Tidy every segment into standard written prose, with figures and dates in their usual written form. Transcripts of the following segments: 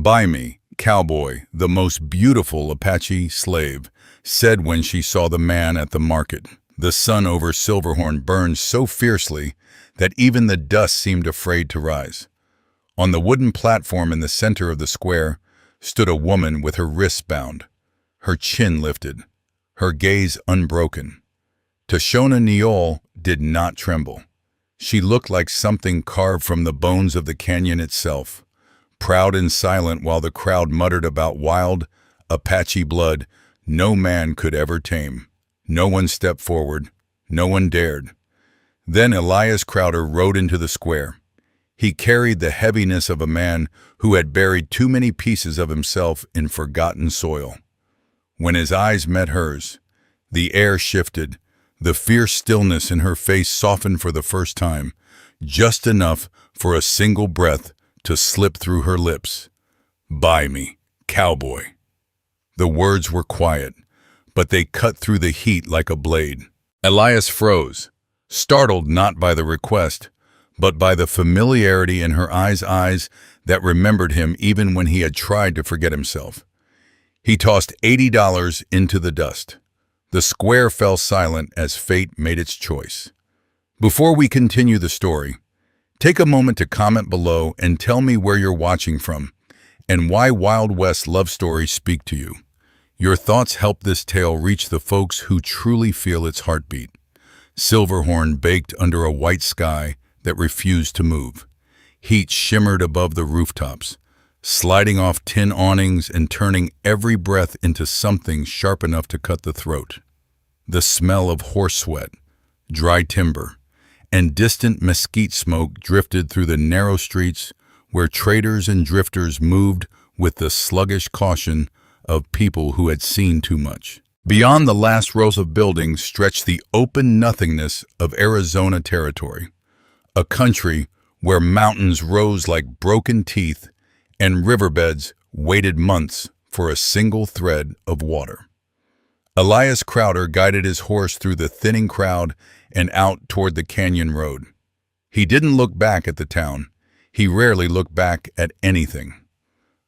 "Buy me, Cowboy, the most beautiful Apache slave," said when she saw the man at the market. The sun over Silverhorn burned so fiercely that even the dust seemed afraid to rise. On the wooden platform in the center of the square stood a woman with her wrists bound, her chin lifted, her gaze unbroken. Tashona Neole did not tremble. She looked like something carved from the bones of the canyon itself, proud and silent while the crowd muttered about wild Apache blood no man could ever tame. No one stepped forward. No one dared. Then Elias Crowder rode into the square. He carried the heaviness of a man who had buried too many pieces of himself in forgotten soil. When his eyes met hers, the air shifted. The fierce stillness in her face softened for the first time, just enough for a single breath to slip through her lips. "Buy me, Cowboy." The words were quiet, but they cut through the heat like a blade. Elias froze, startled not by the request, but by the familiarity in her eyes that remembered him even when he had tried to forget himself. He tossed $80 into the dust. The square fell silent as fate made its choice. Before we continue the story, take a moment to comment below and tell me where you're watching from and why Wild West love stories speak to you. Your thoughts help this tale reach the folks who truly feel its heartbeat. Silverhorn baked under a white sky that refused to move. Heat shimmered above the rooftops, sliding off tin awnings and turning every breath into something sharp enough to cut the throat. The smell of horse sweat, dry timber, and distant mesquite smoke drifted through the narrow streets where traders and drifters moved with the sluggish caution of people who had seen too much. Beyond the last rows of buildings stretched the open nothingness of Arizona territory, a country where mountains rose like broken teeth and riverbeds waited months for a single thread of water. Elias Crowder guided his horse through the thinning crowd and out toward the canyon road. He didn't look back at the town. He rarely looked back at anything.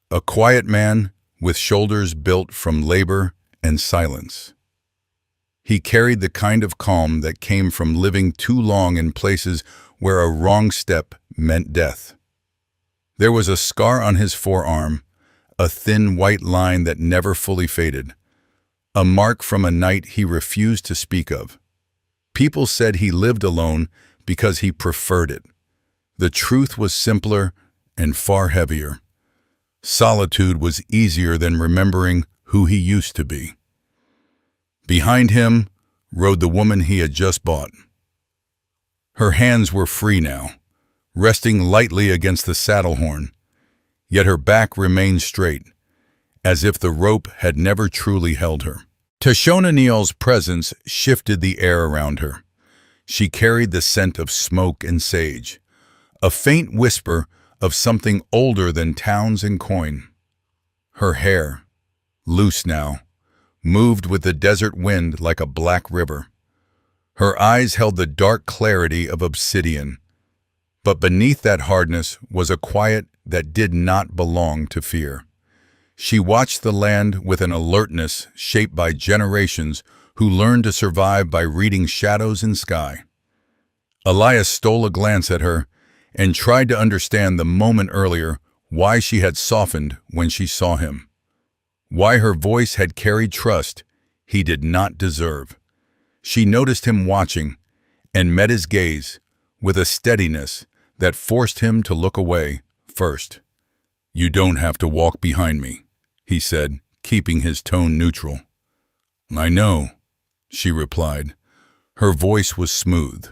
A quiet man with shoulders built from labor and silence. He carried the kind of calm that came from living too long in places where a wrong step meant death. There was a scar on his forearm, a thin white line that never fully faded, a mark from a night he refused to speak of. People said he lived alone because he preferred it. The truth was simpler and far heavier. Solitude was easier than remembering who he used to be. Behind him rode the woman he had just bought. Her hands were free now, resting lightly against the saddle horn, yet her back remained straight, as if the rope had never truly held her. Tashona Neole's presence shifted the air around her. She carried the scent of smoke and sage, a faint whisper of something older than towns and coin. Her hair, loose now, moved with the desert wind like a black river. Her eyes held the dark clarity of obsidian, but beneath that hardness was a quiet that did not belong to fear. She watched the land with an alertness shaped by generations who learned to survive by reading shadows in sky. Elias stole a glance at her and tried to understand the moment earlier why she had softened when she saw him, why her voice had carried trust he did not deserve. She noticed him watching and met his gaze with a steadiness that forced him to look away first. "You don't have to walk behind me," he said, keeping his tone neutral. "I know," she replied. Her voice was smooth,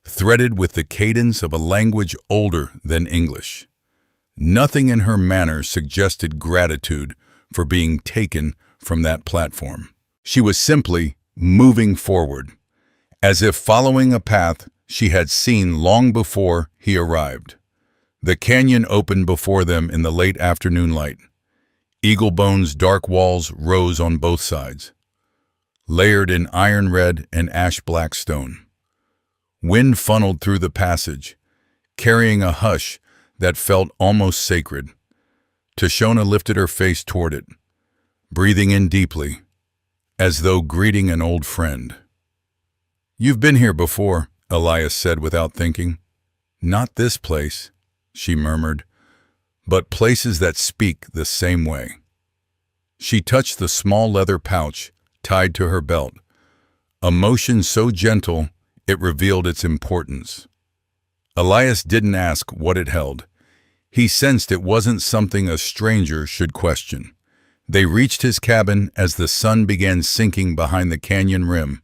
threaded with the cadence of a language older than English. Nothing in her manner suggested gratitude for being taken from that platform. She was simply moving forward, as if following a path she had seen long before he arrived. The canyon opened before them in the late afternoon light. Eaglebone's dark walls rose on both sides, layered in iron red and ash black stone. Wind funneled through the passage, carrying a hush that felt almost sacred. Tashona lifted her face toward it, breathing in deeply, as though greeting an old friend. "You've been here before," Elias said without thinking. "Not this place," she murmured, "but places that speak the same way." She touched the small leather pouch tied to her belt, a motion so gentle it revealed its importance. Elias didn't ask what it held. He sensed it wasn't something a stranger should question. They reached his cabin as the sun began sinking behind the canyon rim.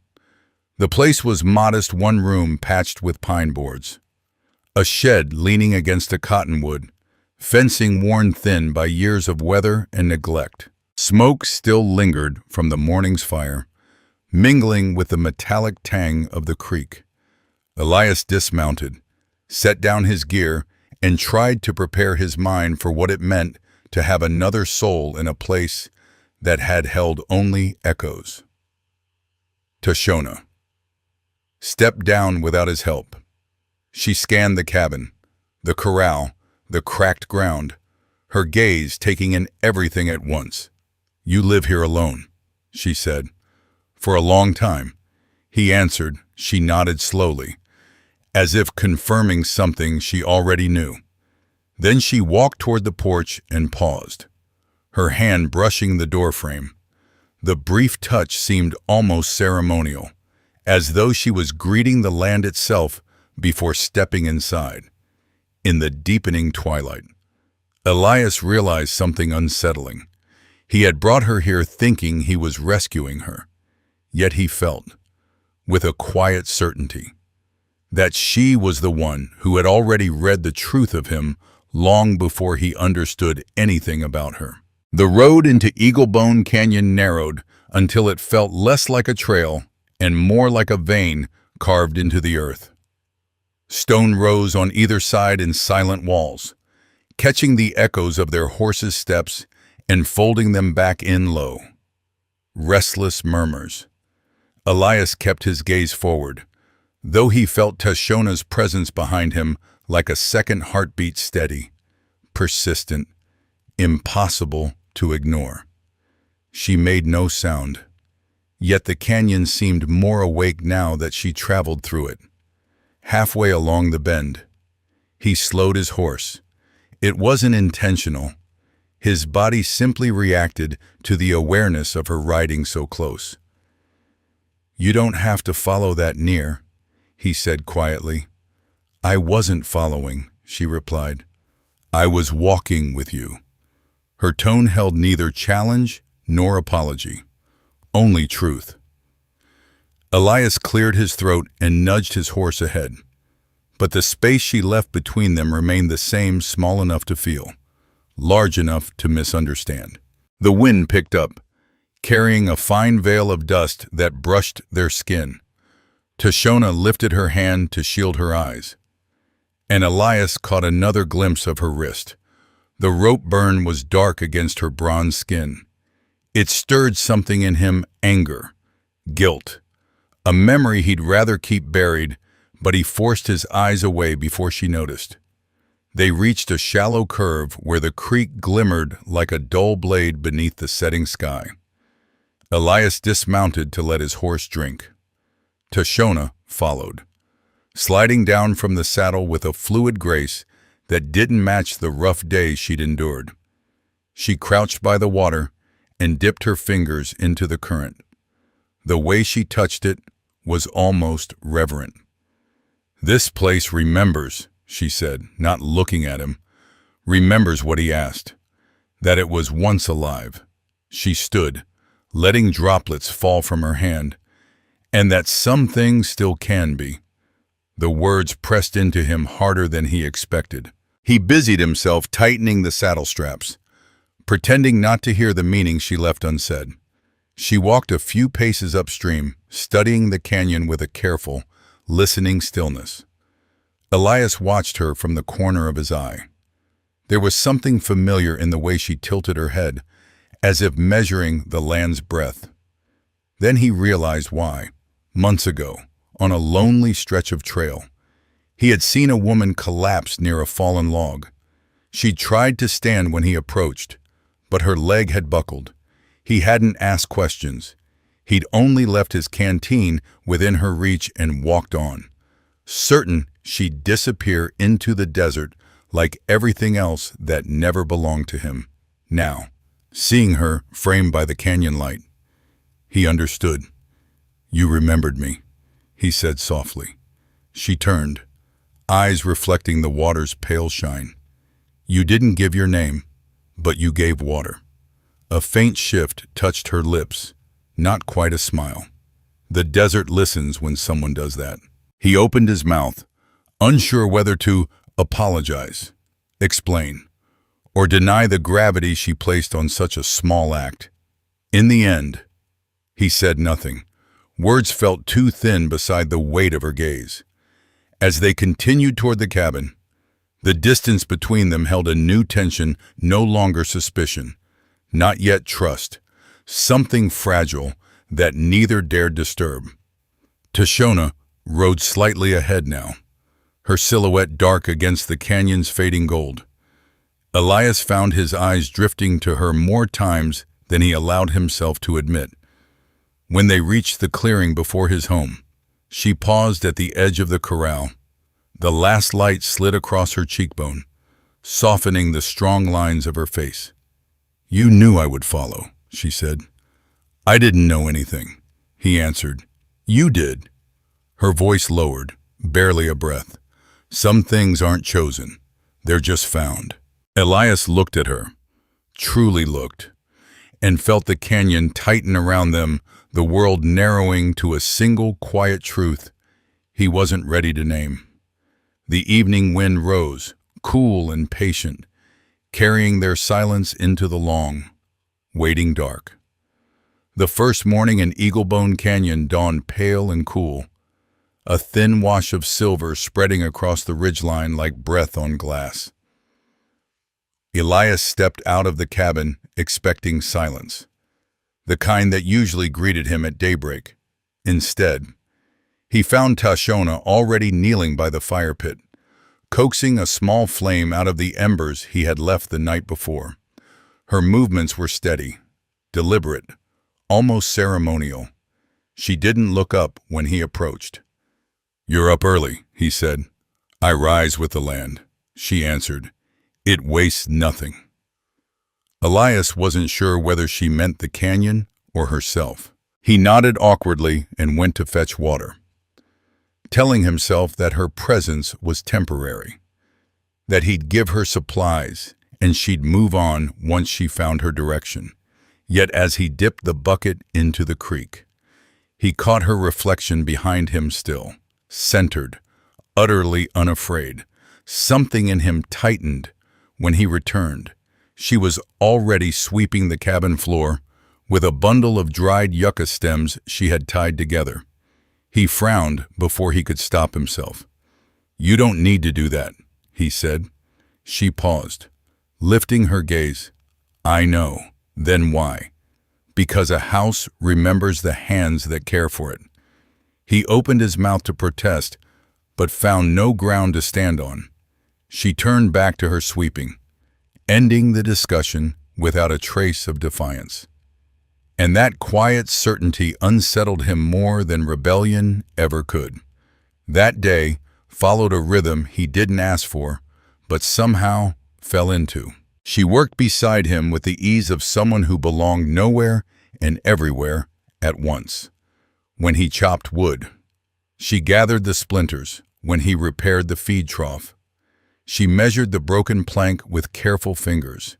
The place was modest, one room patched with pine boards. A shed leaning against a cottonwood, fencing worn thin by years of weather and neglect. Smoke still lingered from the morning's fire, mingling with the metallic tang of the creek. Elias dismounted, set down his gear, and tried to prepare his mind for what it meant to have another soul in a place that had held only echoes. Tashona stepped down without his help. She scanned the cabin, the corral, the cracked ground, her gaze taking in everything at once. "You live here alone," she said. "For a long time," he answered. She nodded slowly, as if confirming something she already knew. Then she walked toward the porch and paused, her hand brushing the doorframe. The brief touch seemed almost ceremonial, as though she was greeting the land itself before stepping inside. In the deepening twilight, Elias realized something unsettling. He had brought her here thinking he was rescuing her, yet he felt, with a quiet certainty, that she was the one who had already read the truth of him long before he understood anything about her. The road into Eaglebone Canyon narrowed until it felt less like a trail and more like a vein carved into the earth. Stone rose on either side in silent walls, catching the echoes of their horses' steps and folding them back in low. Restless murmurs. Elias kept his gaze forward, though he felt Tashona's presence behind him like a second heartbeat, steady, persistent, impossible to ignore. She made no sound, yet the canyon seemed more awake now that she traveled through it. Halfway along the bend, he slowed his horse. It wasn't intentional. His body simply reacted to the awareness of her riding so close. "You don't have to follow that near," he said quietly. "I wasn't following," she replied. "I was walking with you." Her tone held neither challenge nor apology, only truth. Elias cleared his throat and nudged his horse ahead, but the space she left between them remained the same, small enough to feel, large enough to misunderstand. The wind picked up, carrying a fine veil of dust that brushed their skin. Tashona lifted her hand to shield her eyes, and Elias caught another glimpse of her wrist. The rope burn was dark against her bronze skin. It stirred something in him, anger, guilt, a memory he'd rather keep buried, but he forced his eyes away before she noticed. They reached a shallow curve where the creek glimmered like a dull blade beneath the setting sky. Elias dismounted to let his horse drink. Tashona followed, sliding down from the saddle with a fluid grace that didn't match the rough day she'd endured. She crouched by the water and dipped her fingers into the current. The way she touched it was almost reverent. "This place remembers," she said, not looking at him. "Remembers what he asked, that it was once alive." She stood, letting droplets fall from her hand, "and that some things still can be." The words pressed into him harder than he expected. He busied himself tightening the saddle straps, pretending not to hear the meaning she left unsaid. She walked a few paces upstream, studying the canyon with a careful, listening stillness. Elias watched her from the corner of his eye. There was something familiar in the way she tilted her head, as if measuring the land's breadth. Then he realized why. Months ago, on a lonely stretch of trail, he had seen a woman collapse near a fallen log. She tried to stand when he approached, but her leg had buckled. He hadn't asked questions. He'd only left his canteen within her reach and walked on, certain she'd disappear into the desert like everything else that never belonged to him. Now, seeing her framed by the canyon light, he understood. "You remembered me," he said softly. She turned, eyes reflecting the water's pale shine. "You didn't give your name, but you gave water." A faint shift touched her lips, not quite a smile. The desert listens when someone does that. He opened his mouth, unsure whether to apologize, explain, or deny the gravity she placed on such a small act. In the end, he said nothing. Words felt too thin beside the weight of her gaze. As they continued toward the cabin, the distance between them held a new tension, no longer suspicion, not yet trust, something fragile that neither dared disturb. Tashona rode slightly ahead now, her silhouette dark against the canyon's fading gold. Elias found his eyes drifting to her more times than he allowed himself to admit. When they reached the clearing before his home, she paused at the edge of the corral. The last light slid across her cheekbone, softening the strong lines of her face. "You knew I would follow," she said. "I didn't know anything," he answered. "You did." Her voice lowered, barely a breath. "Some things aren't chosen, they're just found." Elias looked at her, truly looked, and felt the canyon tighten around them, the world narrowing to a single quiet truth he wasn't ready to name. The evening wind rose, cool and patient, carrying their silence into the long, waiting dark. The first morning in Eaglebone Canyon dawned pale and cool, a thin wash of silver spreading across the ridgeline like breath on glass. Elias stepped out of the cabin, expecting silence, the kind that usually greeted him at daybreak. Instead, he found Tashona already kneeling by the fire pit, coaxing a small flame out of the embers he had left the night before. Her movements were steady, deliberate, almost ceremonial. She didn't look up when he approached. "You're up early," he said. "I rise with the land," she answered. "It wastes nothing." Elias wasn't sure whether she meant the canyon or herself. He nodded awkwardly and went to fetch water, telling himself that her presence was temporary, that he'd give her supplies and she'd move on once she found her direction. Yet as he dipped the bucket into the creek, he caught her reflection behind him still, centered, utterly unafraid. Something in him tightened when he returned. She was already sweeping the cabin floor with a bundle of dried yucca stems she had tied together. He frowned before he could stop himself. "You don't need to do that," he said. She paused, lifting her gaze. "I know. Then why?" "Because a house remembers the hands that care for it." He opened his mouth to protest, but found no ground to stand on. She turned back to her sweeping, ending the discussion without a trace of defiance. And that quiet certainty unsettled him more than rebellion ever could. That day followed a rhythm he didn't ask for, but somehow fell into. She worked beside him with the ease of someone who belonged nowhere and everywhere at once. When he chopped wood, she gathered the splinters. When he repaired the feed trough, she measured the broken plank with careful fingers,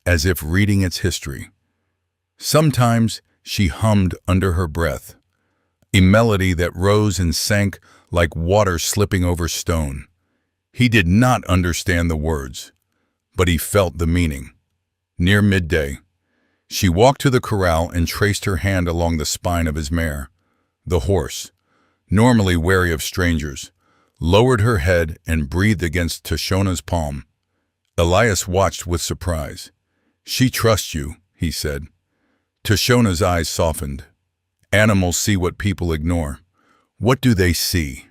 as if reading its history. Sometimes she hummed under her breath, a melody that rose and sank like water slipping over stone. He did not understand the words, but he felt the meaning. Near midday, she walked to the corral and traced her hand along the spine of his mare. The horse, normally wary of strangers, lowered her head and breathed against Tashona's palm. Elias watched with surprise. "She trusts you," he said. Tashona's eyes softened. "Animals see what people ignore. What do they see?"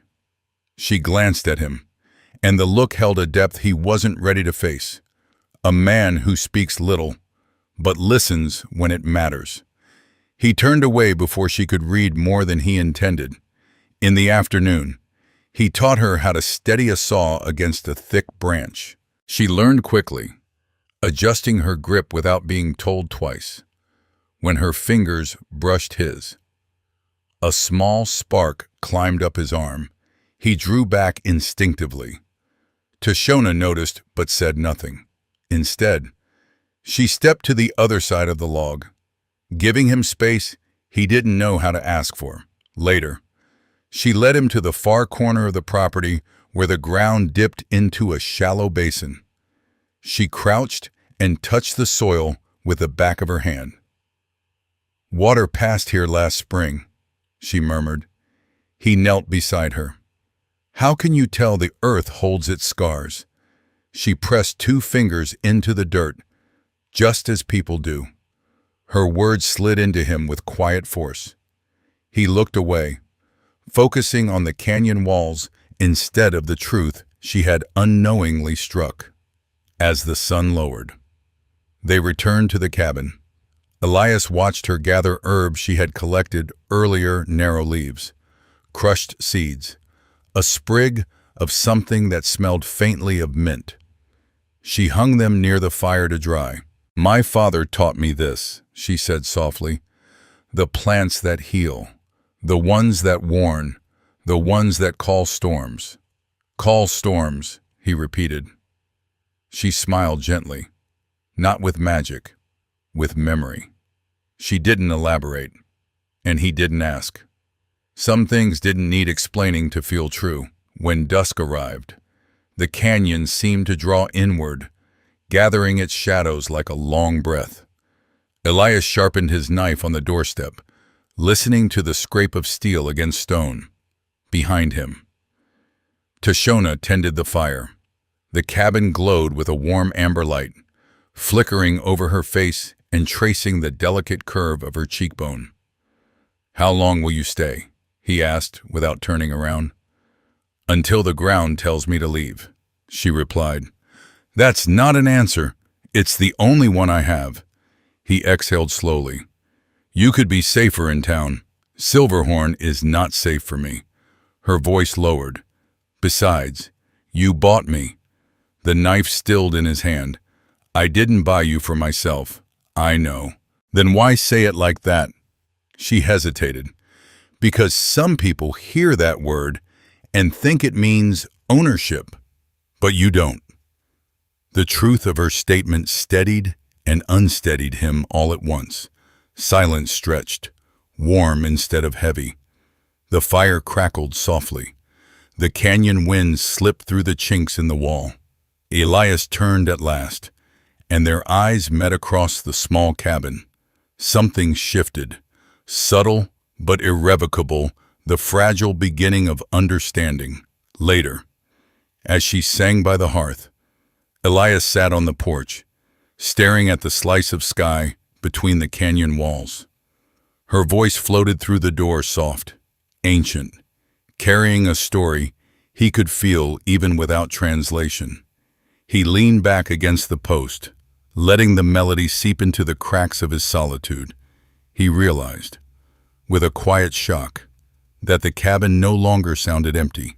She glanced at him, and the look held a depth he wasn't ready to face. A man who speaks little, but listens when it matters. He turned away before she could read more than he intended. In the afternoon, he taught her how to steady a saw against a thick branch. She learned quickly, adjusting her grip without being told twice. When her fingers brushed his, a small spark climbed up his arm. He drew back instinctively. Tashona noticed but said nothing. Instead, she stepped to the other side of the log, giving him space he didn't know how to ask for. Later, she led him to the far corner of the property where the ground dipped into a shallow basin. She crouched and touched the soil with the back of her hand. "Water passed here last spring," she murmured. He knelt beside her. "How can you tell the earth holds its scars?" She pressed 2 fingers into the dirt, just as people do. Her words slid into him with quiet force. He looked away, focusing on the canyon walls instead of the truth she had unknowingly struck. As the sun lowered, they returned to the cabin. Elias watched her gather herbs she had collected earlier: narrow leaves, crushed seeds, a sprig of something that smelled faintly of mint. She hung them near the fire to dry. "My father taught me this," she said softly. "The plants that heal, the ones that warn, the ones that call storms." "Call storms," he repeated. She smiled gently, not with magic, with memory. She didn't elaborate, and he didn't ask. Some things didn't need explaining to feel true. When dusk arrived, the canyon seemed to draw inward, gathering its shadows like a long breath. Elias sharpened his knife on the doorstep, listening to the scrape of steel against stone. Behind him, Tashona tended the fire. The cabin glowed with a warm amber light, flickering over her face and tracing the delicate curve of her cheekbone. "How long will you stay?" he asked without turning around. "Until the ground tells me to leave," she replied. "That's not an answer. It's the only one I have." He exhaled slowly. "You could be safer in town. Silverhorn is not safe for me." Her voice lowered. "Besides, you bought me." The knife stilled in his hand. "I didn't buy you for myself." "I know." "Then why say it like that?" She hesitated. "Because some people hear that word and think it means ownership, but you don't." The truth of her statement steadied and unsteadied him all at once. Silence stretched, warm instead of heavy. The fire crackled softly. The canyon wind slipped through the chinks in the wall. Elias turned at last, and their eyes met across the small cabin. Something shifted, subtle but irrevocable, the fragile beginning of understanding. Later, as she sang by the hearth, Elias sat on the porch, staring at the slice of sky between the canyon walls. Her voice floated through the door, soft, ancient, carrying a story he could feel even without translation. He leaned back against the post, letting the melody seep into the cracks of his solitude. He realized, with a quiet shock, that the cabin no longer sounded empty.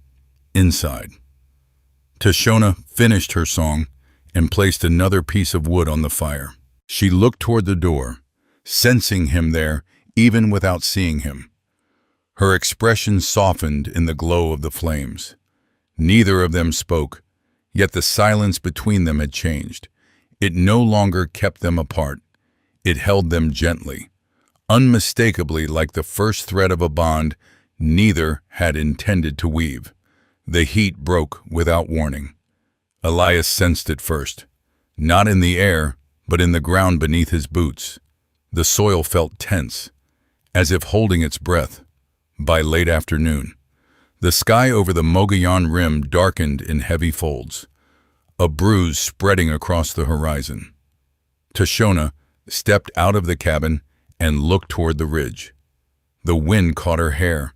Inside, Tashona finished her song and placed another piece of wood on the fire. She looked toward the door, sensing him there even without seeing him. Her expression softened in the glow of the flames. Neither of them spoke, yet the silence between them had changed. It no longer kept them apart. It held them gently, unmistakably like the first thread of a bond neither had intended to weave. The heat broke without warning. Elias sensed it first, not in the air, but in the ground beneath his boots. The soil felt tense, as if holding its breath. By late afternoon, the sky over the Mogollon Rim darkened in heavy folds, a bruise spreading across the horizon. Tashona stepped out of the cabin and looked toward the ridge. The wind caught her hair,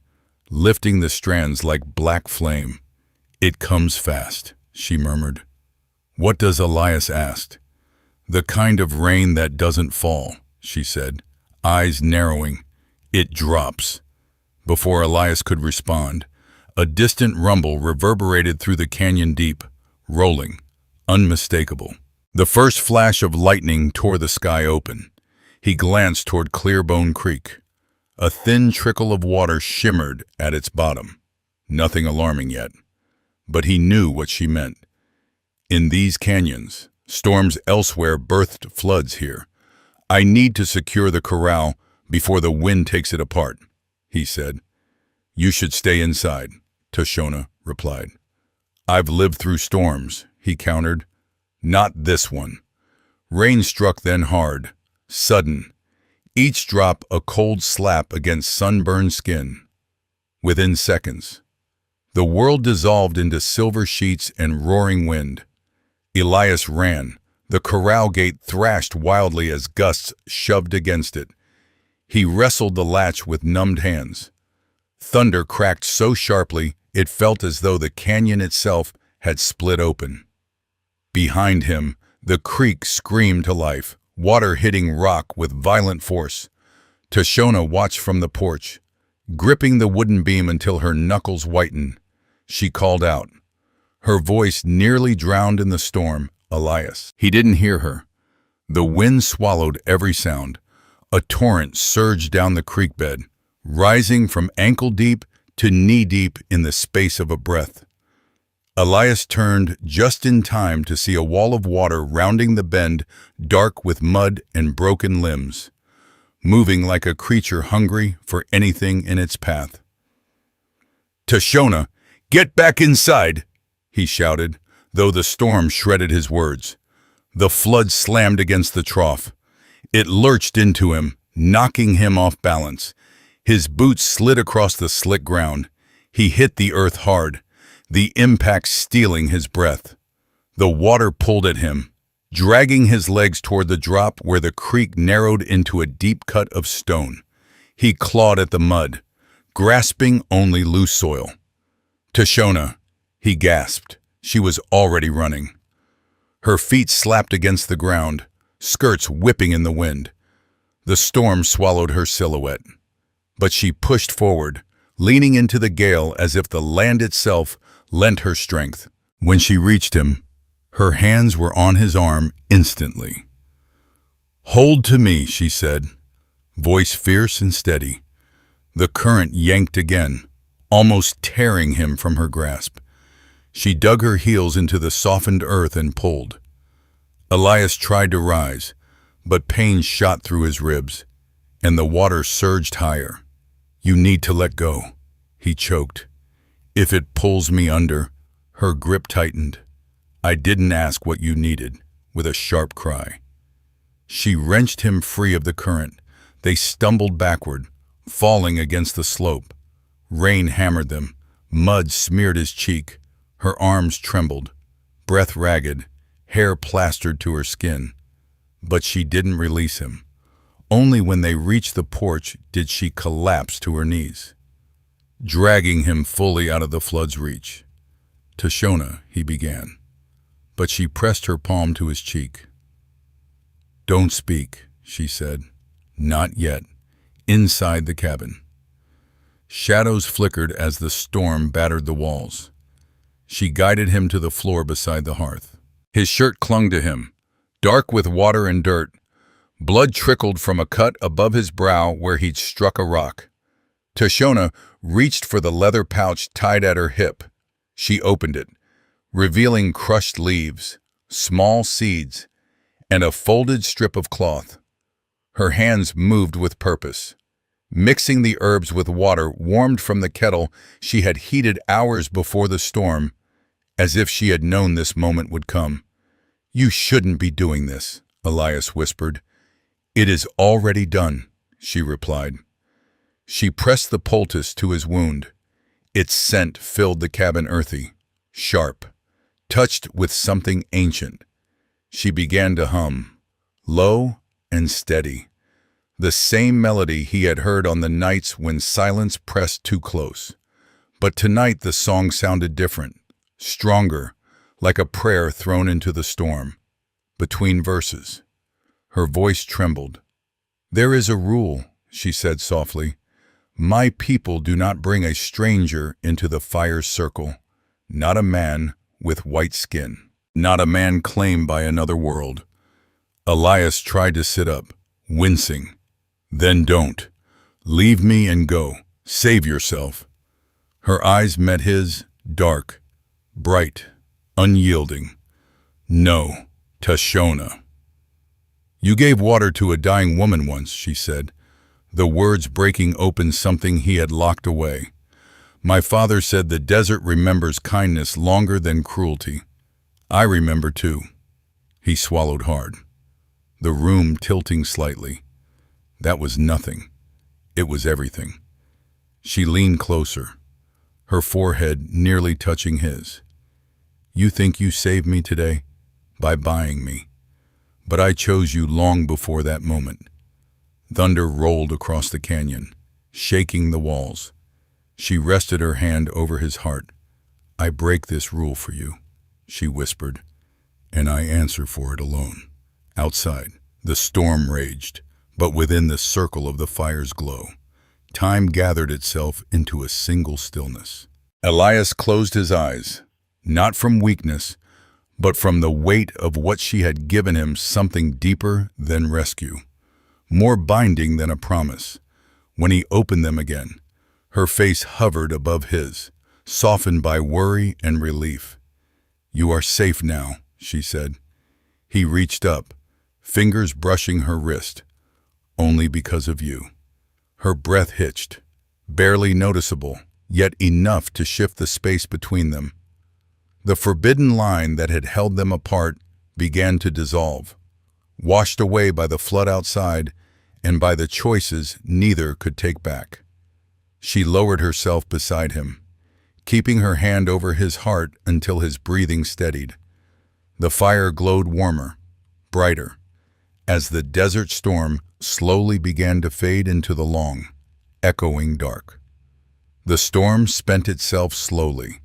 lifting the strands like black flame. "It comes fast," she murmured. "What does Elias ask?" "The kind of rain that doesn't fall," she said, eyes narrowing. "It drops." Before Elias could respond, a distant rumble reverberated through the canyon deep, rolling, unmistakable. The first flash of lightning tore the sky open. He glanced toward Clearbone Creek. A thin trickle of water shimmered at its bottom. Nothing alarming yet, but he knew what she meant. In these canyons, storms elsewhere birthed floods here. "I need to secure the corral before the wind takes it apart," he said. "You should stay inside," Tashona replied. "I've lived through storms," he countered. "Not this one." Rain struck then hard, sudden, each drop a cold slap against sunburned skin. Within seconds, the world dissolved into silver sheets and roaring wind. Elias ran. The corral gate thrashed wildly as gusts shoved against it. He wrestled the latch with numbed hands. Thunder cracked so sharply it felt as though the canyon itself had split open. Behind him, the creek screamed to life, water hitting rock with violent force. Tashona watched from the porch, gripping the wooden beam until her knuckles whitened. She called out. Her voice nearly drowned in the storm, "Elias." He didn't hear her. The wind swallowed every sound. A torrent surged down the creek bed, rising from ankle-deep to knee-deep in the space of a breath. Elias turned just in time to see a wall of water rounding the bend, dark with mud and broken limbs, moving like a creature hungry for anything in its path. "Tashona, get back inside!" he shouted, though the storm shredded his words. The flood slammed against the trough. It lurched into him, knocking him off balance. His boots slid across the slick ground. He hit the earth hard, the impact stealing his breath. The water pulled at him, dragging his legs toward the drop where the creek narrowed into a deep cut of stone. He clawed at the mud, grasping only loose soil. "Tashona," he gasped. She was already running. Her feet slapped against the ground, skirts whipping in the wind. The storm swallowed her silhouette. But she pushed forward, leaning into the gale as if the land itself lent her strength. When she reached him, her hands were on his arm instantly. "Hold to me," she said, voice fierce and steady. The current yanked again, almost tearing him from her grasp. She dug her heels into the softened earth and pulled. Elias tried to rise, but pain shot through his ribs, and the water surged higher. "You need to let go," he choked. "If it pulls me under," her grip tightened. "I didn't ask what you needed," with a sharp cry. She wrenched him free of the current. They stumbled backward, falling against the slope. Rain hammered them. Mud smeared his cheek. Her arms trembled, breath ragged, hair plastered to her skin. But she didn't release him. Only when they reached the porch did she collapse to her knees, dragging him fully out of the flood's reach. "Tashona," he began, but she pressed her palm to his cheek. "Don't speak," she said. "Not yet." Inside the cabin, shadows flickered as the storm battered the walls. She guided him to the floor beside the hearth. His shirt clung to him, dark with water and dirt. Blood trickled from a cut above his brow where he'd struck a rock. Tashona reached for the leather pouch tied at her hip. She opened it, revealing crushed leaves, small seeds, and a folded strip of cloth. Her hands moved with purpose, mixing the herbs with water warmed from the kettle she had heated hours before the storm, as if she had known this moment would come. "You shouldn't be doing this," Elias whispered. "It is already done," she replied. She pressed the poultice to his wound. Its scent filled the cabin earthy, sharp, touched with something ancient. She began to hum, low and steady, the same melody he had heard on the nights when silence pressed too close. But tonight the song sounded different, stronger, like a prayer thrown into the storm. between verses. Her voice trembled. "There is a rule," she said softly. "My people do not bring a stranger into the fire's circle, not a man with white skin, not a man claimed by another world." Elias tried to sit up, wincing. "Then don't. Leave me and go. Save yourself." Her eyes met his, dark, bright, unyielding. "No, Tashona." "You gave water to a dying woman once," she said, the words breaking open something he had locked away. "My father said the desert remembers kindness longer than cruelty. I remember too." He swallowed hard, the room tilting slightly. That was nothing. It was everything. She leaned closer, her forehead nearly touching his. "You think you saved me today? By buying me. But I chose you long before that moment." Thunder rolled across the canyon, shaking the walls. She rested her hand over his heart. "I break this rule for you," she whispered, "and I answer for it alone." Outside, the storm raged, but within the circle of the fire's glow, time gathered itself into a single stillness. Elias closed his eyes, not from weakness, but from the weight of what she had given him, something deeper than rescue, more binding than a promise. When he opened them again, her face hovered above his, softened by worry and relief. "You are safe now," she said. He reached up, fingers brushing her wrist. "Only because of you." Her breath hitched, barely noticeable, yet enough to shift the space between them. The forbidden line that had held them apart began to dissolve, washed away by the flood outside and by the choices neither could take back. She lowered herself beside him, keeping her hand over his heart until his breathing steadied. The fire glowed warmer, brighter, as the desert storm slowly began to fade into the long, echoing dark. The storm spent itself slowly,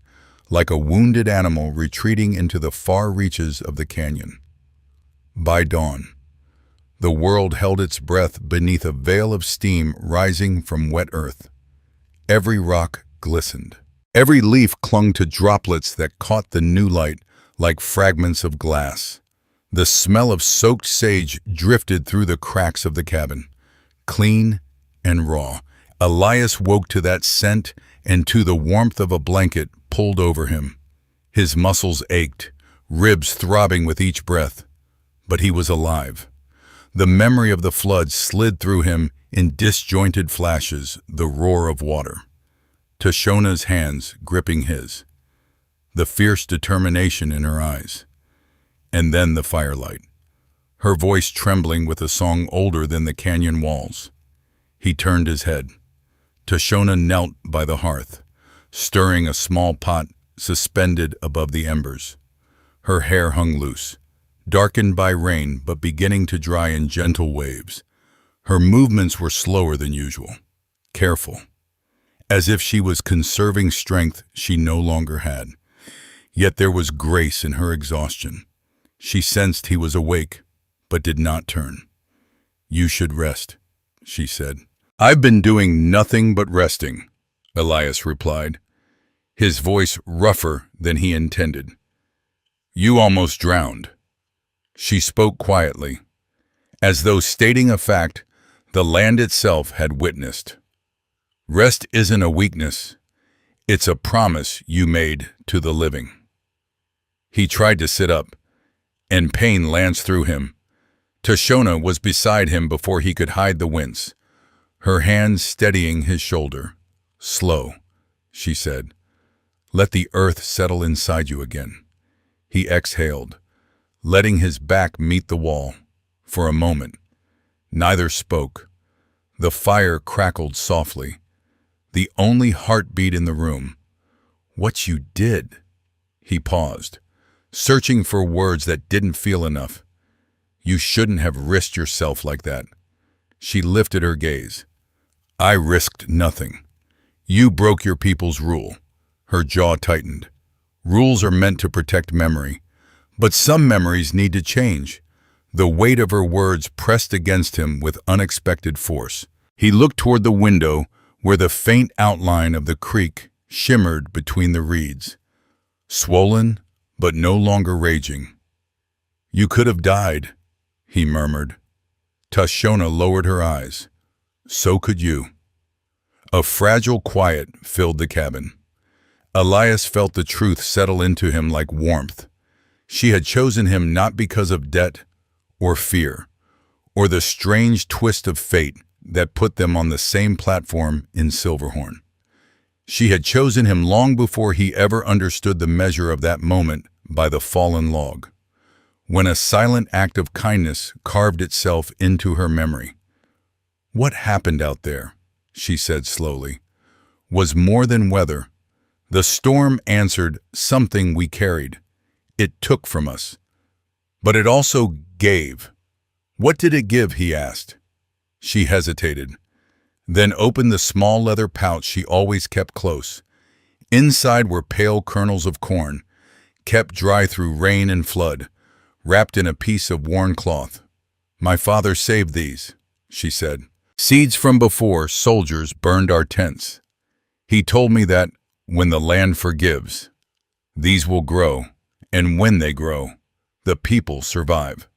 like a wounded animal retreating into the far reaches of the canyon. By dawn, the world held its breath beneath a veil of steam rising from wet earth. Every rock glistened. Every leaf clung to droplets that caught the new light like fragments of glass. The smell of soaked sage drifted through the cracks of the cabin, clean and raw. Elias woke to that scent and to the warmth of a blanket pulled over him. His muscles ached, ribs throbbing with each breath. But he was alive. The memory of the flood slid through him in disjointed flashes, the roar of water. Tashona's hands gripping his, the fierce determination in her eyes. And then the firelight, her voice trembling with a song older than the canyon walls. He turned his head. Tashona knelt by the hearth, stirring a small pot suspended above the embers. Her hair hung loose, darkened by rain but beginning to dry in gentle waves. Her movements were slower than usual, careful, as if she was conserving strength she no longer had. Yet there was grace in her exhaustion. She sensed he was awake, but did not turn. "You should rest," she said. "I've been doing nothing but resting," Elias replied, his voice rougher than he intended. "You almost drowned." She spoke quietly, as though stating a fact the land itself had witnessed. "Rest isn't a weakness. It's a promise you made to the living." He tried to sit up, and pain lanced through him. Tashona was beside him before he could hide the wince, her hands steadying his shoulder. "Slow," she said. "Let the earth settle inside you again." He exhaled, letting his back meet the wall. For a moment, neither spoke. The fire crackled softly, the only heartbeat in the room. "What you did?" He paused, searching for words that didn't feel enough. "You shouldn't have risked yourself like that." She lifted her gaze. "I risked nothing. You broke your people's rule." Her jaw tightened. "Rules are meant to protect memory, but some memories need to change. The weight of her words pressed against him with unexpected force. He looked toward the window where the faint outline of the creek shimmered between the reeds, swollen but no longer raging. "You could have died," he murmured. Tashona lowered her eyes. "So could you." A fragile quiet filled the cabin. Elias felt the truth settle into him like warmth. She had chosen him not because of debt or fear, or the strange twist of fate that put them on the same platform in Silverhorn. She had chosen him long before he ever understood the measure of that moment by the fallen log, when a silent act of kindness carved itself into her memory. "What happened out there," she said slowly, "was more than weather. The storm answered something we carried. It took from us. But it also gave." "What did it give?" he asked. She hesitated, then opened the small leather pouch she always kept close. Inside were pale kernels of corn, kept dry through rain and flood, wrapped in a piece of worn cloth. "My father saved these," she said. "Seeds from before soldiers burned our tents. He told me that when the land forgives, these will grow, and when they grow, the people survive."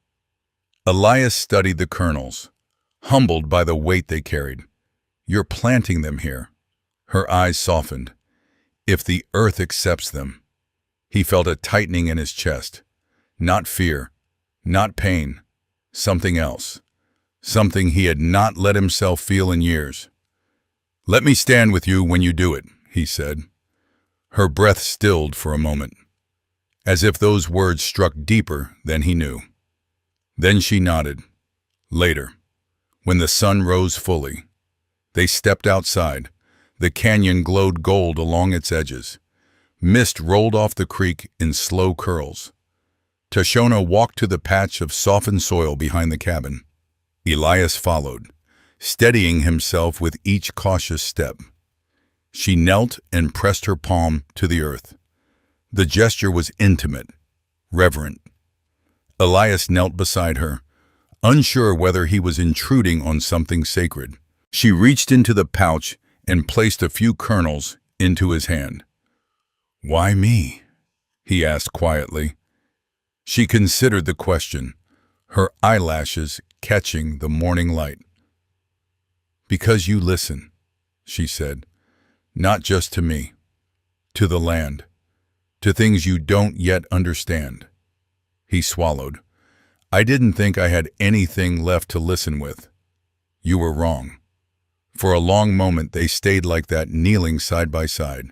Elias studied the kernels, humbled by the weight they carried. "You're planting them here." Her eyes softened. "If the earth accepts them." He felt a tightening in his chest. Not fear, not pain, something else. Something he had not let himself feel in years. "Let me stand with you when you do it," he said. Her breath stilled for a moment, as if those words struck deeper than he knew. Then she nodded. Later, when the sun rose fully, they stepped outside. The canyon glowed gold along its edges. Mist rolled off the creek in slow curls. Tashona walked to the patch of softened soil behind the cabin. Elias followed, steadying himself with each cautious step. She knelt and pressed her palm to the earth. The gesture was intimate, reverent. Elias knelt beside her, unsure whether he was intruding on something sacred. She reached into the pouch and placed a few kernels into his hand. "Why me?" he asked quietly. She considered the question, her eyelashes catching the morning light. "Because you listen," she said, "not just to me, to the land, to things you don't yet understand." He swallowed. "I didn't think I had anything left to listen with." "You were wrong." For a long moment they stayed like that, kneeling side by side,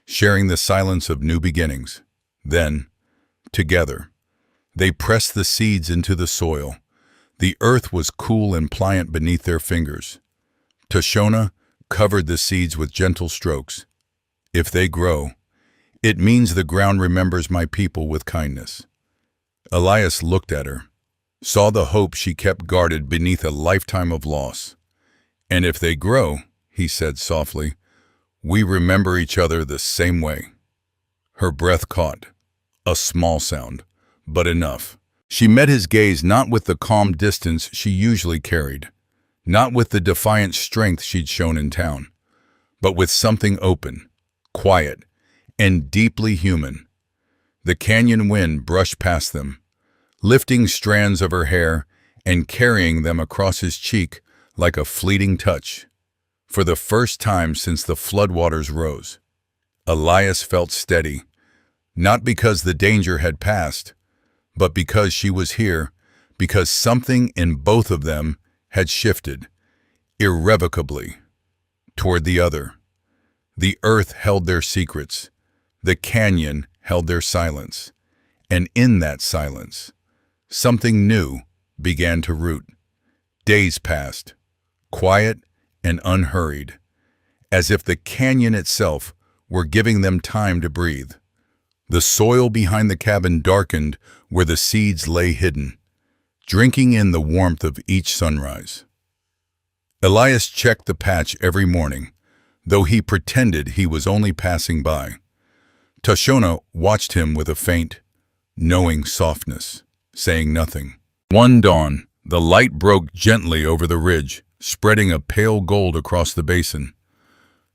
sharing the silence of new beginnings. Then, together, they pressed the seeds into the soil. The earth was cool and pliant beneath their fingers. Tashona covered the seeds with gentle strokes. "If they grow, it means the ground remembers my people with kindness." Elias looked at her, saw the hope she kept guarded beneath a lifetime of loss. "And if they grow," he said softly, "we remember each other the same way." Her breath caught, a small sound, but enough. She met his gaze not with the calm distance she usually carried, not with the defiant strength she'd shown in town, but with something open, quiet, and deeply human. The canyon wind brushed past them, lifting strands of her hair and carrying them across his cheek like a fleeting touch. For the first time since the floodwaters rose, Elias felt steady, not because the danger had passed, but because she was here, because something in both of them had shifted, irrevocably, toward the other. The earth held their secrets, the canyon held their silence, and in that silence, something new began to root. Days passed, quiet and unhurried, as if the canyon itself were giving them time to breathe. The soil behind the cabin darkened where the seeds lay hidden, drinking in the warmth of each sunrise. Elias checked the patch every morning, though he pretended he was only passing by. Tashona watched him with a faint, knowing softness, saying nothing. One dawn, the light broke gently over the ridge, spreading a pale gold across the basin.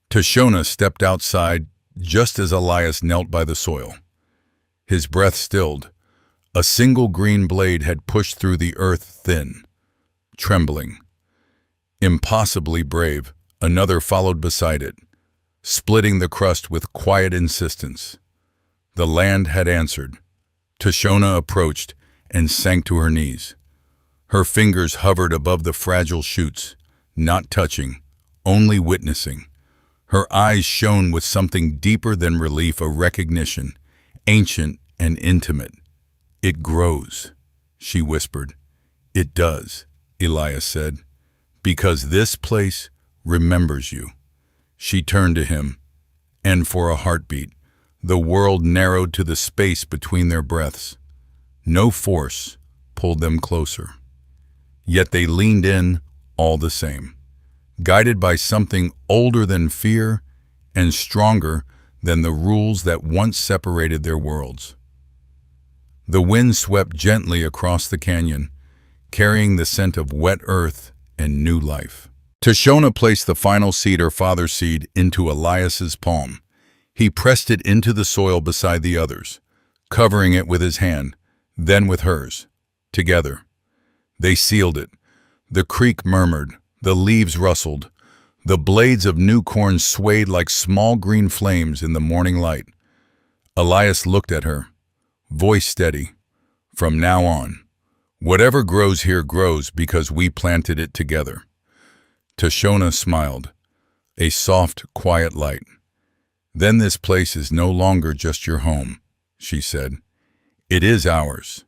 Tashona stepped outside just as Elias knelt by the soil. His breath stilled. A single green blade had pushed through the earth thin, trembling. Impossibly brave, another followed beside it, splitting the crust with quiet insistence. The land had answered. Tashona approached and sank to her knees. Her fingers hovered above the fragile shoots, not touching, only witnessing. Her eyes shone with something deeper than relief, a recognition, ancient and intimate. "It grows," she whispered. "It does," Elias said, "because this place remembers you." She turned to him, and for a heartbeat, the world narrowed to the space between their breaths. No force pulled them closer. Yet they leaned in all the same, guided by something older than fear and stronger than the rules that once separated their worlds. The wind swept gently across the canyon, carrying the scent of wet earth and new life. Tashona placed the final seed, her father's seed, into Elias's palm. He pressed it into the soil beside the others, covering it with his hand, then with hers. Together, they sealed it. The creek murmured, the leaves rustled, the blades of new corn swayed like small green flames in the morning light. Elias looked at her, voice steady. "From now on, whatever grows here grows because we planted it together." Tashona smiled, a soft, quiet light. "Then this place is no longer just your home," she said. "It is ours."